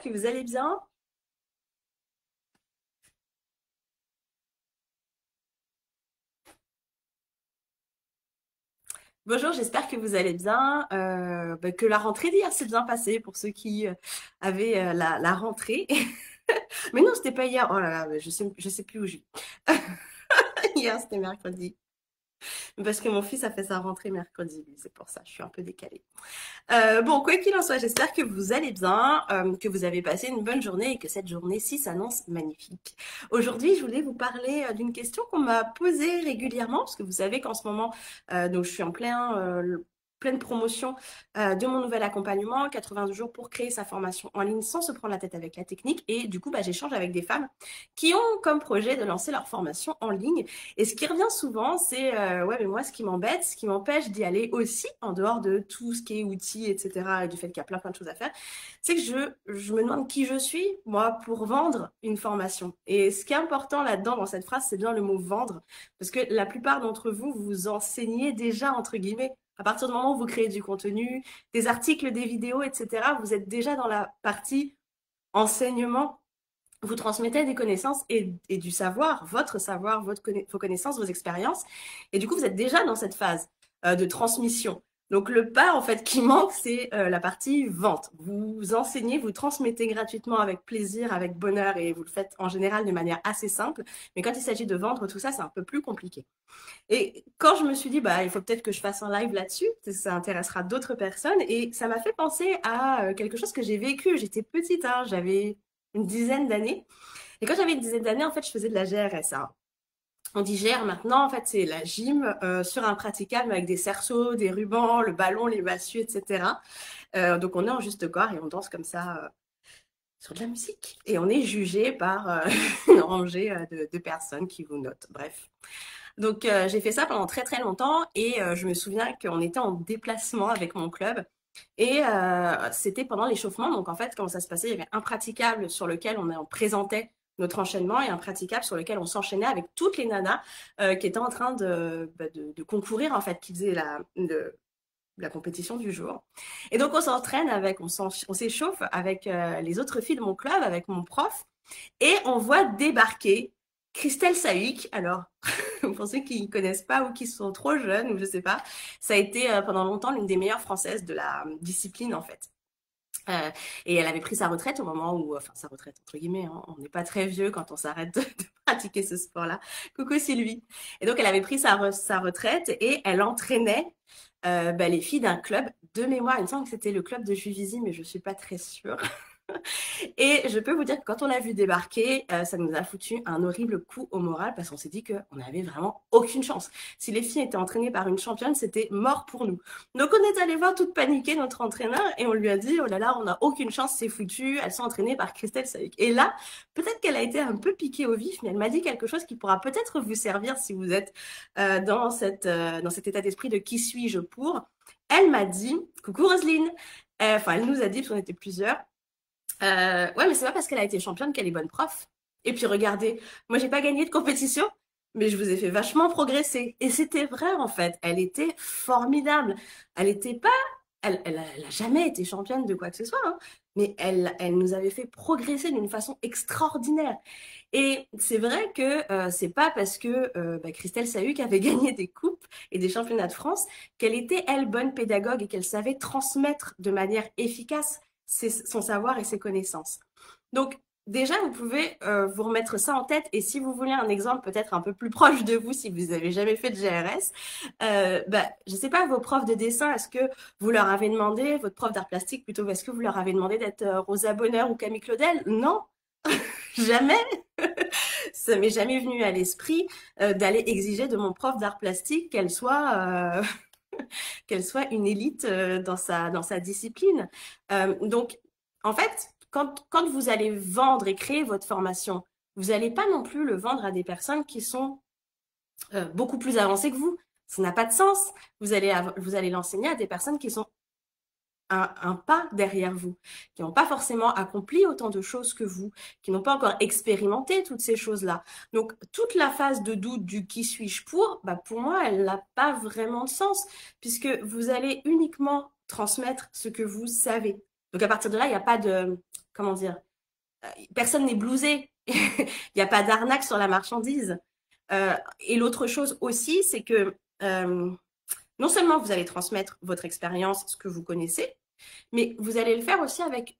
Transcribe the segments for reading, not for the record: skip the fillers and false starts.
j'espère que vous allez bien. Bonjour, j'espère que vous allez bien. Que la rentrée d'hier s'est bien passée pour ceux qui avaient la rentrée. Mais non, c'était pas hier. Oh là là, mais je sais plus où je vis. Hier, c'était mercredi. Parce que mon fils a fait sa rentrée mercredi, lui, c'est pour ça, je suis un peu décalée. Bon, quoi qu'il en soit, j'espère que vous allez bien, que vous avez passé une bonne journée et que cette journée-ci s'annonce magnifique. Aujourd'hui, je voulais vous parler d'une question qu'on m'a posée régulièrement, parce que vous savez qu'en ce moment, donc je suis en pleine promotion de mon nouvel accompagnement, 82 jours pour créer sa formation en ligne sans se prendre la tête avec la technique. Et du coup, j'échange avec des femmes qui ont comme projet de lancer leur formation en ligne. Et ce qui revient souvent, c'est ouais, mais moi, ce qui m'embête, ce qui m'empêche d'y aller aussi, en dehors de tout ce qui est outils, etc., et du fait qu'il y a plein de choses à faire, c'est que je me demande qui je suis, moi, pour vendre une formation. Et ce qui est important là-dedans, dans cette phrase, c'est bien le mot vendre, parce que la plupart d'entre vous, vous enseignez déjà, entre guillemets. À partir du moment où vous créez du contenu, des articles, des vidéos, etc., vous êtes déjà dans la partie enseignement. Vous transmettez des connaissances et du savoir, votre savoir, vos connaissances, vos expériences. Et du coup, vous êtes déjà dans cette phase de transmission. Donc, le pas, en fait, qui manque, c'est la partie vente. Vous enseignez, vous transmettez gratuitement avec plaisir, avec bonheur, et vous le faites en général de manière assez simple. Mais quand il s'agit de vendre tout ça, c'est un peu plus compliqué. Et quand je me suis dit, il faut peut-être que je fasse un live là-dessus, parce que ça intéressera d'autres personnes, et ça m'a fait penser à quelque chose que j'ai vécu. J'étais petite, hein, j'avais une dizaine d'années. Et quand j'avais une dizaine d'années, en fait, je faisais de la GRS, hein. On dit GR maintenant, en fait, c'est la gym sur un praticable avec des cerceaux, des rubans, le ballon, les massues, etc. Donc on est en juste corps et on danse comme ça sur de la musique. Et on est jugé par une rangée de personnes qui vous notent. Bref. Donc j'ai fait ça pendant très très longtemps et je me souviens qu'on était en déplacement avec mon club et c'était pendant l'échauffement. Donc en fait, comment ça se passait? Il y avait un praticable sur lequel on présentait notre enchaînement et un praticable sur lequel on s'enchaînait avec toutes les nanas qui étaient en train de concourir en fait, qui faisaient la compétition du jour. Et donc on s'entraîne on s'échauffe avec les autres filles de mon club, avec mon prof, et on voit débarquer Christelle Sahuc. Alors, pour ceux qui ne connaissent pas ou qui sont trop jeunes, ou je sais pas, ça a été pendant longtemps l'une des meilleures françaises de la discipline en fait. Et elle avait pris sa retraite au moment où, enfin sa retraite entre guillemets, hein, on n'est pas très vieux quand on s'arrête de pratiquer ce sport-là. Coucou Sylvie. Et donc elle avait pris sa retraite et elle entraînait les filles d'un club de mémoire. Il me semble que c'était le club de Juvisy, mais je suis pas très sûre. Et je peux vous dire que quand on l'a vu débarquer, ça nous a foutu un horrible coup au moral parce qu'on s'est dit qu'on n'avait vraiment aucune chance. Si les filles étaient entraînées par une championne, c'était mort pour nous. Donc on est allé voir toute paniquée notre entraîneur et on lui a dit, oh là là, on n'a aucune chance, c'est foutu, elles sont entraînées par Christelle Sahuc. Et là, peut-être qu'elle a été un peu piquée au vif, mais elle m'a dit quelque chose qui pourra peut-être vous servir si vous êtes dans cet état d'esprit de qui suis-je pour. Elle m'a dit, coucou Roselyne, enfin elle nous a dit, parce qu'on était plusieurs, ouais, mais c'est pas parce qu'elle a été championne qu'elle est bonne prof. Et puis regardez, moi j'ai pas gagné de compétition, mais je vous ai fait vachement progresser. Et c'était vrai en fait. Elle était formidable. Elle était pas, elle a jamais été championne de quoi que ce soit, hein, mais elle nous avait fait progresser d'une façon extraordinaire. Et c'est vrai que c'est pas parce que Christelle Sahuc avait gagné des coupes et des championnats de France qu'elle était elle bonne pédagogue et qu'elle savait transmettre de manière efficace son savoir et ses connaissances. Donc, déjà, vous pouvez vous remettre ça en tête. Et si vous voulez un exemple peut-être un peu plus proche de vous, si vous n'avez jamais fait de GRS, je ne sais pas, vos profs de dessin, est-ce que vous leur avez demandé, votre prof d'art plastique plutôt, est-ce que vous leur avez demandé d'être Rosa Bonheur ou Camille Claudel? Non, jamais. Ça m'est jamais venu à l'esprit d'aller exiger de mon prof d'art plastique qu'elle soit une élite dans sa discipline. Donc, en fait, quand vous allez vendre et créer votre formation, vous n'allez pas non plus le vendre à des personnes qui sont beaucoup plus avancées que vous. Ça n'a pas de sens. Vous allez l'enseigner à des personnes qui sont un pas derrière vous, qui n'ont pas forcément accompli autant de choses que vous, qui n'ont pas encore expérimenté toutes ces choses-là. Donc, toute la phase de doute du qui suis-je pour moi, elle n'a pas vraiment de sens, puisque vous allez uniquement transmettre ce que vous savez. Donc, à partir de là, il n'y a pas comment dire, personne n'est blousé. Il n'y a pas d'arnaque sur la marchandise. Et l'autre chose aussi, c'est que non seulement vous allez transmettre votre expérience, ce que vous connaissez, mais vous allez le faire aussi avec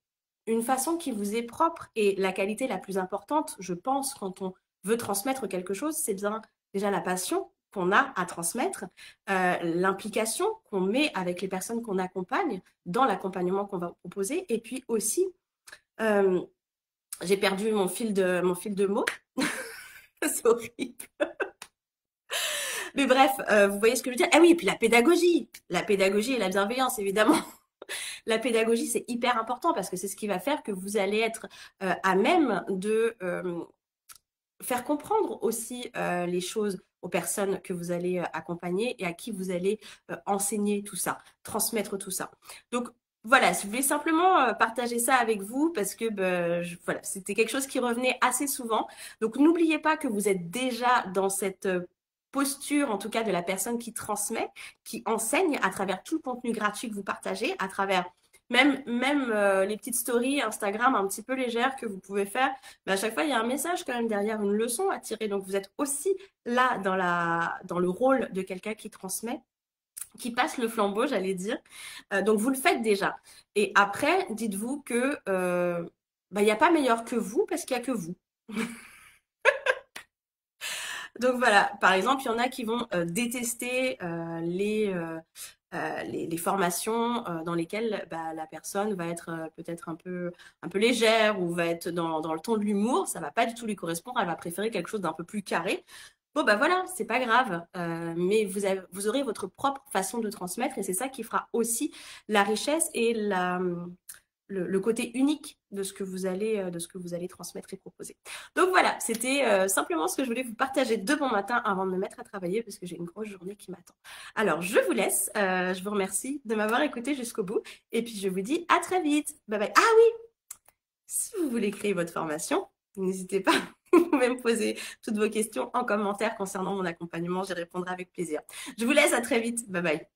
une façon qui vous est propre. Et la qualité la plus importante, je pense, quand on veut transmettre quelque chose, c'est bien déjà la passion qu'on a à transmettre, l'implication qu'on met avec les personnes qu'on accompagne dans l'accompagnement qu'on va proposer, et puis aussi, euh, j'ai perdu mon fil de mots, c'est horrible. Mais bref, vous voyez ce que je veux dire. Ah oui, et puis la pédagogie et la bienveillance, évidemment. La pédagogie, c'est hyper important parce que c'est ce qui va faire que vous allez être à même de faire comprendre aussi les choses aux personnes que vous allez accompagner et à qui vous allez enseigner tout ça, transmettre tout ça. Donc voilà, je voulais simplement partager ça avec vous parce que voilà, c'était quelque chose qui revenait assez souvent. Donc n'oubliez pas que vous êtes déjà dans cette posture, en tout cas de la personne qui transmet, qui enseigne à travers tout le contenu gratuit que vous partagez, à travers même les petites stories Instagram un petit peu légères que vous pouvez faire, mais à chaque fois, il y a un message quand même derrière, une leçon à tirer. Donc, vous êtes aussi là dans le rôle de quelqu'un qui transmet, qui passe le flambeau, j'allais dire. Donc, vous le faites déjà. Et après, dites-vous que il n'y a pas meilleur que vous parce qu'il n'y a que vous. Donc voilà, par exemple, il y en a qui vont détester les formations dans lesquelles la personne va être peut-être un peu légère ou va être dans le ton de l'humour. Ça va pas du tout lui correspondre. Elle va préférer quelque chose d'un peu plus carré. Bon, bah voilà, c'est pas grave. Mais vous aurez votre propre façon de transmettre et c'est ça qui fera aussi la richesse et le côté unique de ce que vous allez transmettre et proposer. Donc voilà, c'était simplement ce que je voulais vous partager de bon matin avant de me mettre à travailler parce que j'ai une grosse journée qui m'attend. Alors, je vous laisse. Je vous remercie de m'avoir écouté jusqu'au bout. Et puis, je vous dis à très vite. Bye bye. Ah oui, si vous voulez créer votre formation, n'hésitez pas. Vous pouvez me poser toutes vos questions en commentaire concernant mon accompagnement. J'y répondrai avec plaisir. Je vous laisse à très vite. Bye bye.